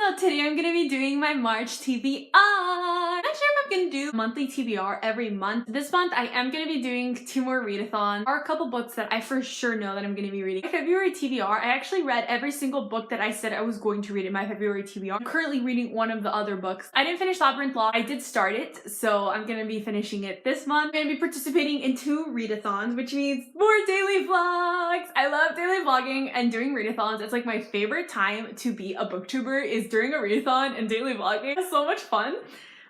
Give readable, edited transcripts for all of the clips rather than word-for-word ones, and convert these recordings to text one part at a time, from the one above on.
Hello, today I'm going to be doing my March TBR. I'm not sure if I'm going to do monthly TBR every month. This month I am going to be doing 2 more readathons. There are a couple books that I for sure know that I'm going to be reading. My February TBR, I actually read every single book that I said I was going to read in my February TBR. I'm currently reading one of the other books. I didn't finish Labyrinth Law. I did start it, so I'm going to be finishing it this month. I'm going to be participating in 2 readathons, which means more daily vlogs. I love daily vlogging and doing readathons. It's like my favorite time to be a booktuber is during a readathon and daily vlogging. It's so much fun.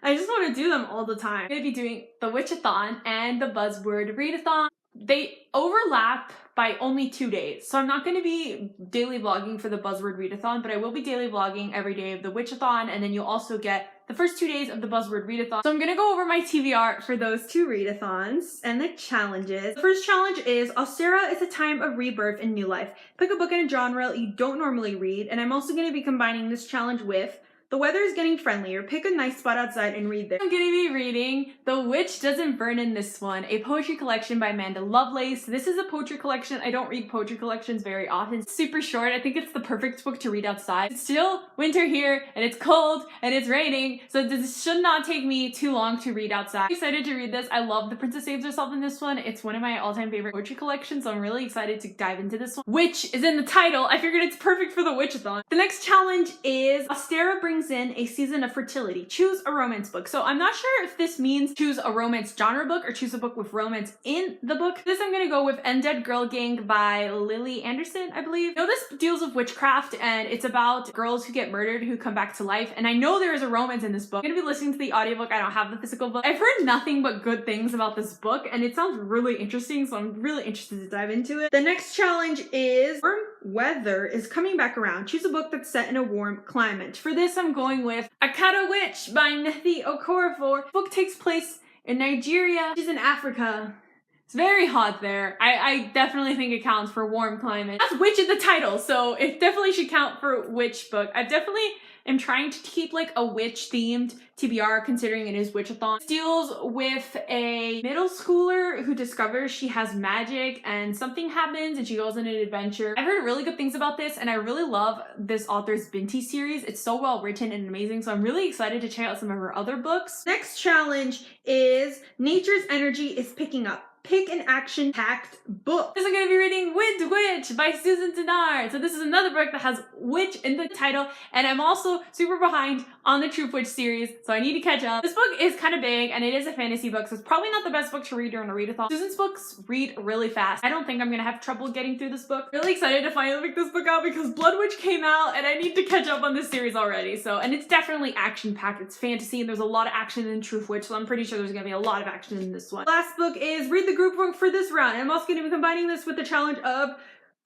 I just want to do them all the time. I'm going to be doing the Witchathon and the Buzzword Readathon. They overlap by only 2 days. So I'm not going to be daily vlogging for the Buzzword Readathon, but I will be daily vlogging every day of the Witchathon, and then you'll also get the first 2 days of the Buzzword Readathon. So I'm going to go over my TBR for those 2 readathons and the challenges. The first challenge is Ostara is a time of rebirth and new life. Pick a book in a genre you don't normally read, and I'm also going to be combining this challenge with The weather is getting friendlier. Pick a nice spot outside and read this. I'm going to be reading The Witch Doesn't Burn in This One, a poetry collection by Amanda Lovelace. This is a poetry collection. I don't read poetry collections very often. It's super short. I think it's the perfect book to read outside. It's still winter here, and it's cold, and it's raining, so this should not take me too long to read outside. I'm excited to read this. I love The Princess Saves Herself in this one. It's one of my all-time favorite poetry collections, so I'm really excited to dive into this one. Witch is in the title. I figured it's perfect for the Witchathon. The next challenge is Ostara brings in a season of fertility. Choose a romance book. So I'm not sure if this means choose a romance genre book or choose a book with romance in the book. This I'm gonna go with Undead Girl Gang by Lily Anderson, I believe. I know this deals with witchcraft and it's about girls who get murdered who come back to life, and I know there is a romance in this book. I'm gonna be listening to the audiobook. I don't have the physical book. I've heard nothing but good things about this book and it sounds really interesting, so I'm really interested to dive into it. The next challenge is warm weather is coming back around. Choose a book that's set in a warm climate. For this I'm going with Akata Witch by Nethi Okorafor. The book takes place in Nigeria. She's in Africa. It's very hot there. I definitely think it counts for warm climate. That's witch in the title, so it definitely should count for witch book. I definitely am trying to keep like a witch themed TBR considering it is Witchathon. It deals with a middle schooler who discovers she has magic and something happens and she goes on an adventure. I've heard really good things about this and I really love this author's Binti series. It's so well written and amazing, so I'm really excited to check out some of her other books. Next challenge is Nature's Energy is Picking Up. Pick an action-packed book. This I'm going to be reading Wind Witch by Susan Denard. So this is another book that has witch in the title, and I'm also super behind on the Troop Witch series, so I need to catch up. This book is kind of big, and it is a fantasy book, so it's probably not the best book to read during a readathon. Susan's books read really fast. I don't think I'm going to have trouble getting through this book. Really excited to finally pick this book out because Blood Witch came out, and I need to catch up on this series already. So, and it's definitely action-packed. It's fantasy, and there's a lot of action in Troop Witch, so I'm pretty sure there's going to be a lot of action in this one. Last book is Read the Group Book for this round, and I'm also going to be combining this with the challenge of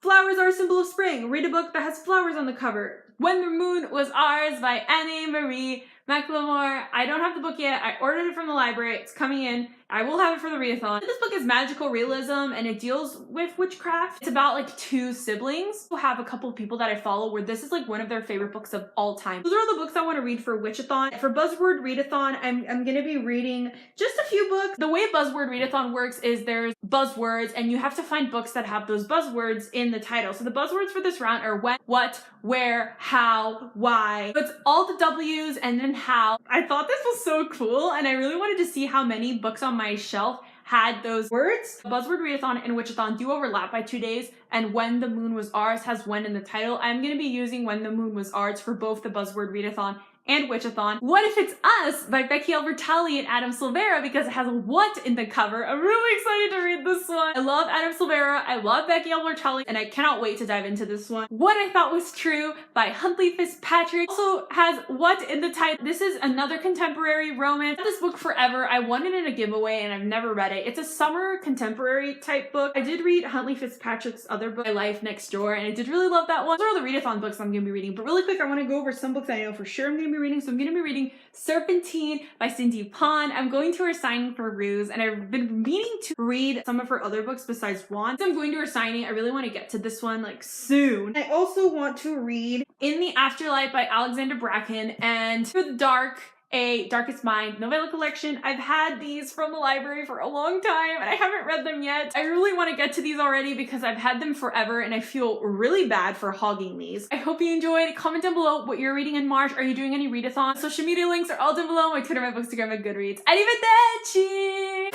Flowers Are a Symbol of Spring. Read a book that has flowers on the cover. When the Moon Was Ours by Anna-Marie McLemore. I don't have the book yet. I ordered it from the library. It's coming in. I will have it for the readathon. This book is magical realism and it deals with witchcraft. It's about like 2 siblings who have a couple of people that I follow where this is like one of their favorite books of all time. Those are the books I want to read for Witchathon. For Buzzword Readathon, I'm going to be reading just a few books. The way Buzzword Readathon works is there's buzzwords and you have to find books that have those buzzwords in the title. So the buzzwords for this round are when, what, where, how, why. So it's all the W's and then how. I thought this was so cool and I really wanted to see how many books on my shelf had those words. Buzzword Readathon and Witchathon do overlap by 2 days, and When the Moon Was Ours has when in the title. I'm going to be using When the Moon Was Ours for both the Buzzword Readathon and Witchathon. What If It's Us by Becky Albertalli and Adam Silvera because it has a what in the cover. I'm really excited to read this one. I love Adam Silvera, I love Becky Albertalli, and I cannot wait to dive into this one. What I Thought Was True by Huntley Fitzpatrick also has what in the title. This is another contemporary romance. I've had this book forever. I won it in a giveaway and I've never read it. It's a summer contemporary type book. I did read Huntley Fitzpatrick's other book, My Life Next Door, and I did really love that one. Those are all the readathon books I'm going to be reading, but really quick I want to go over some books I know for sure I'm going to be reading. So I'm going to be reading Serpentine by Cindy Pond. I'm going to her signing for Ruse, and I've been meaning to read some of her other books besides Wand. So I'm going to her signing. I really want to get to this one like soon. I also want to read In the Afterlife by Alexander Bracken and Through the Dark a Darkest Mind novella collection. I've had these from the library for a long time and I haven't read them yet. I really want to get to these already because I've had them forever and I feel really bad for hogging these. I hope you enjoyed. Comment down below what you're reading in March. Are you doing any readathons? Social media links are all down below. My Twitter, my Bookstagram, my Goodreads. Arrivederci!